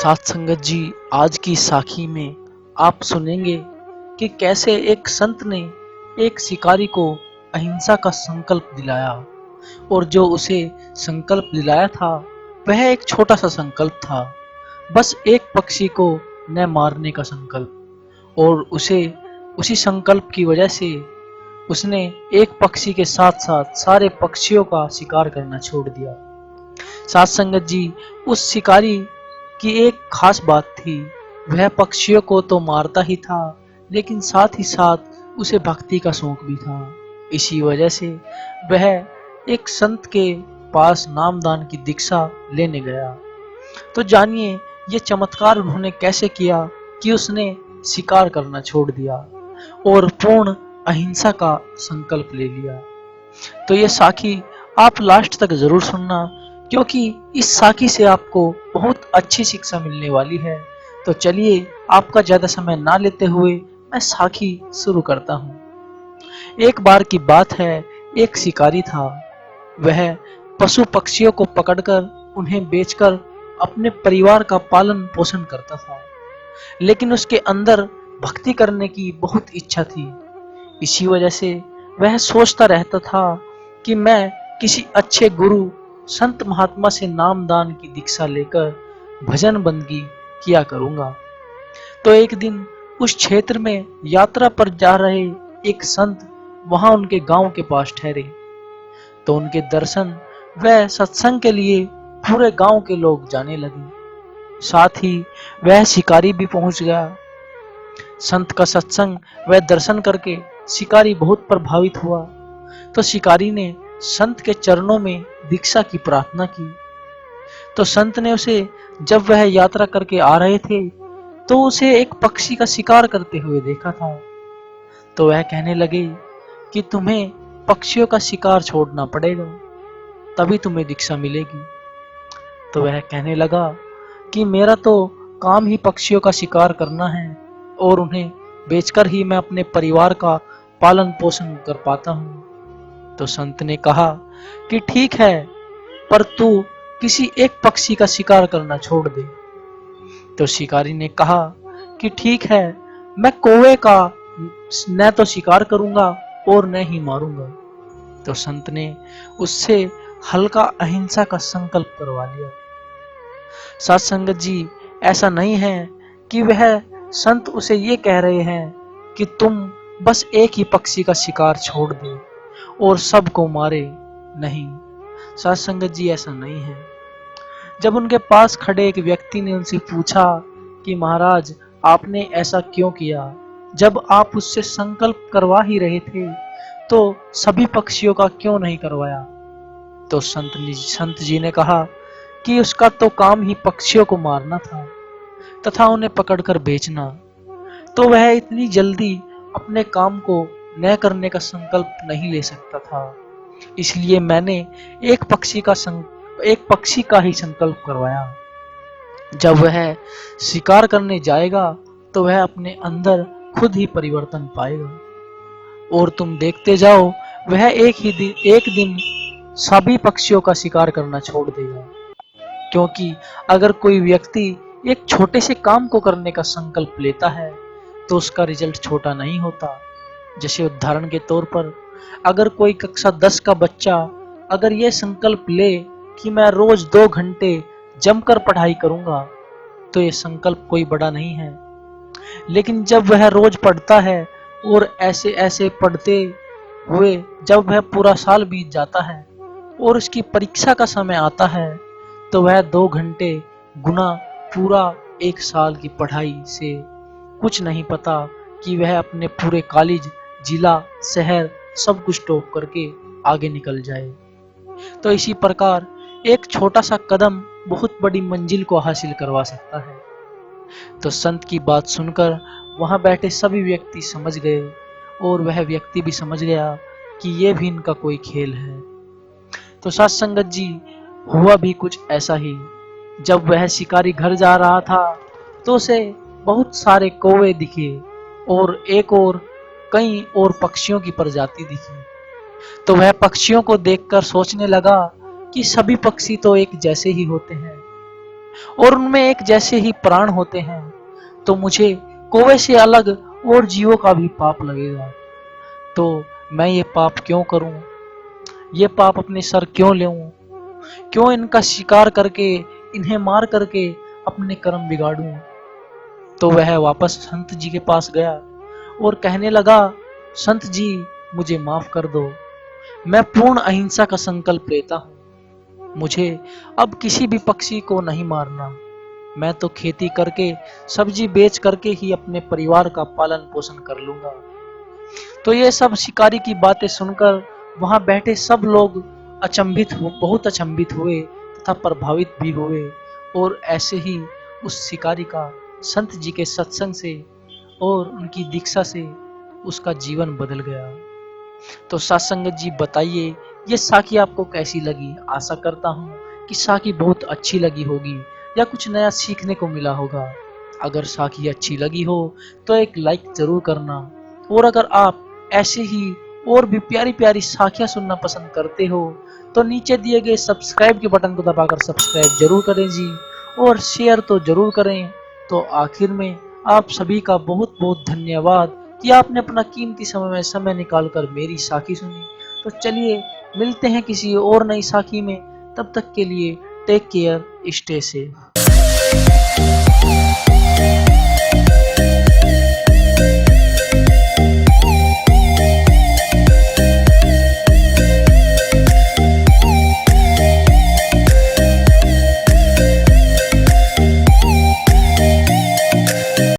साथ संगत जी, आज की साखी में आप सुनेंगे कि कैसे एक संत ने एक शिकारी को अहिंसा का संकल्प दिलाया। और जो उसे संकल्प दिलाया था वह एक छोटा सा संकल्प था, बस एक पक्षी को न मारने का संकल्प। और उसे उसी संकल्प की वजह से उसने एक पक्षी के साथ साथ सारे पक्षियों का शिकार करना छोड़ दिया। साथ संगत जी, उस शिकारी की एक खास बात थी, वह पक्षियों को तो मारता ही था लेकिन साथ ही साथ उसे भक्ति का शौक भी था। इसी वजह से वह एक संत के पास नामदान की दीक्षा लेने गया। तो जानिए ये चमत्कार उन्होंने कैसे किया कि उसने शिकार करना छोड़ दिया और पूर्ण अहिंसा का संकल्प ले लिया। तो ये साखी आप लास्ट तक जरूर सुनना, क्योंकि इस साखी से आपको बहुत अच्छी शिक्षा मिलने वाली है। तो चलिए आपका ज्यादा समय ना लेते हुए मैं साखी शुरू करता हूँ। एक बार की बात है, एक शिकारी था। वह पशु पक्षियों को पकड़कर उन्हें बेचकर अपने परिवार का पालन पोषण करता था, लेकिन उसके अंदर भक्ति करने की बहुत इच्छा थी। इसी वजह से वह सोचता रहता था कि मैं किसी अच्छे गुरु संत महात्मा से नामदान की दीक्षा लेकर भजन बंदगी किया करूंगा। तो एक दिन उस क्षेत्र में यात्रा पर जा रहे एक संत वहां उनके गांव के पास ठहरे। तो उनके दर्शन व सत्संग के लिए पूरे गांव के लोग जाने लगे। साथ ही वह शिकारी भी पहुंच गया। संत का सत्संग व दर्शन करके शिकारी बहुत प्रभावित हुआ। तो शिकारी ने संत के चरणों में दीक्षा की प्रार्थना की। तो संत ने उसे, जब वह यात्रा करके आ रहे थे तो उसे एक पक्षी का शिकार करते हुए देखा था। तो वह कहने लगे कि तुम्हें पक्षियों का शिकार छोड़ना पड़ेगा, तभी तुम्हें दीक्षा मिलेगी। तो वह कहने लगा कि मेरा तो काम ही पक्षियों का शिकार करना है और उन्हें बेचकर ही मैं अपने परिवार का पालन पोषण कर पाता हूँ। तो संत ने कहा कि ठीक है, पर तू किसी एक पक्षी का शिकार करना छोड़ दे। तो शिकारी ने कहा कि ठीक है, मैं कौवे का न तो शिकार करूंगा और न ही मारूंगा। तो संत ने उससे हल्का अहिंसा का संकल्प करवा लिया। साथ संगत जी, ऐसा नहीं है कि वह संत उसे ये कह रहे हैं कि तुम बस एक ही पक्षी का शिकार छोड़ दे और सबको मारे। नहीं साथ संगत जी, ऐसा नहीं है। जब उनके पास खड़े एक व्यक्ति ने उनसे पूछा कि महाराज, आपने ऐसा क्यों किया? जब आप उससे संकल्प करवा ही रहे थे तो सभी पक्षियों का क्यों नहीं करवाया? तो संत जी ने कहा कि उसका तो काम ही पक्षियों को मारना था तथा उन्हें पकड़कर बेचना। तो वह इतनी जल्दी अपने काम को न करने का संकल्प नहीं ले सकता था, इसलिए मैंने एक पक्षी का ही संकल्प करवाया। जब वह शिकार करने जाएगा तो वह अपने अंदर खुद ही परिवर्तन पाएगा और तुम देखते जाओ, वह एक दिन सभी पक्षियों का शिकार करना छोड़ देगा। क्योंकि अगर कोई व्यक्ति एक छोटे से काम को करने का संकल्प लेता है तो उसका रिजल्ट छोटा नहीं होता। जैसे उदाहरण के तौर पर, अगर कोई कक्षा 10 का बच्चा अगर ये संकल्प ले कि मैं रोज 2 घंटे जमकर पढ़ाई करूंगा, तो ये संकल्प कोई बड़ा नहीं है। लेकिन जब वह रोज पढ़ता है और ऐसे ऐसे पढ़ते हुए जब वह पूरा साल बीत जाता है और उसकी परीक्षा का समय आता है, तो वह 2 घंटे गुना पूरा 1 साल की पढ़ाई से कुछ नहीं पता कि वह अपने पूरे कॉलेज, जिला, शहर सब कुछ टॉप करके आगे निकल जाए। तो इसी प्रकार एक छोटा सा कदम बहुत बड़ी मंजिल को हासिल करवा सकता है। तो संत की बात सुनकर वहां बैठे सभी व्यक्ति समझ गए और वह व्यक्ति भी समझ गया कि ये भी इनका कोई खेल है। तो साथ संगत जी, हुआ भी कुछ ऐसा ही। जब वह शिकारी घर जा रहा था तो उसे बहुत सारे कौवे दिखे और कई और पक्षियों की प्रजाति दिखी। तो वह पक्षियों को देखकर सोचने लगा कि सभी पक्षी तो एक जैसे ही होते हैं। और उनमें एक जैसे ही प्राण होते हैं, तो मुझे कौवे से अलग और जीवों का भी पाप लगेगा। तो मैं ये पाप क्यों करूं? ये पाप अपने सर क्यों लेऊं? क्यों इनका शिकार करके, इन्हें मार करके अपने कर्म बिगाड़ूं? तो वह वापस संत जी के पास गया और कहने लगा, संत जी मुझे माफ कर दो, मैं पूर्ण अहिंसा का संकल्प लेता हूँ। मुझे अब किसी भी पक्षी को नहीं मारना। मैं तो खेती करके, सब्जी बेच करके ही अपने परिवार का पालन पोषण कर लूंगा। तो ये सब शिकारी की बातें सुनकर वहां बैठे सब लोग बहुत अचंभित हुए तथा प्रभावित भी हुए। और ऐसे ही उस शिकारी का संत जी के सत्संग से और उनकी दीक्षा से उसका जीवन बदल गया। तो सत्संगत जी बताइए, ये साखी आपको कैसी लगी? आशा करता हूँ कि साखी बहुत अच्छी लगी होगी या कुछ नया सीखने को मिला होगा। अगर साखी अच्छी लगी हो तो एक लाइक जरूर करना, और अगर आप ऐसे ही और भी प्यारी प्यारी साखियां सुनना पसंद करते हो तो नीचे दिए गए सब्सक्राइब के बटन को दबाकर सब्सक्राइब जरूर करें जी, और शेयर तो जरूर करें। तो आखिर में आप सभी का बहुत बहुत धन्यवाद कि आपने अपना कीमती समय निकालकर मेरी साखी सुनी। तो चलिए मिलते हैं किसी और नई साखी में, तब तक के लिए टेक केयर, स्टे सेफ।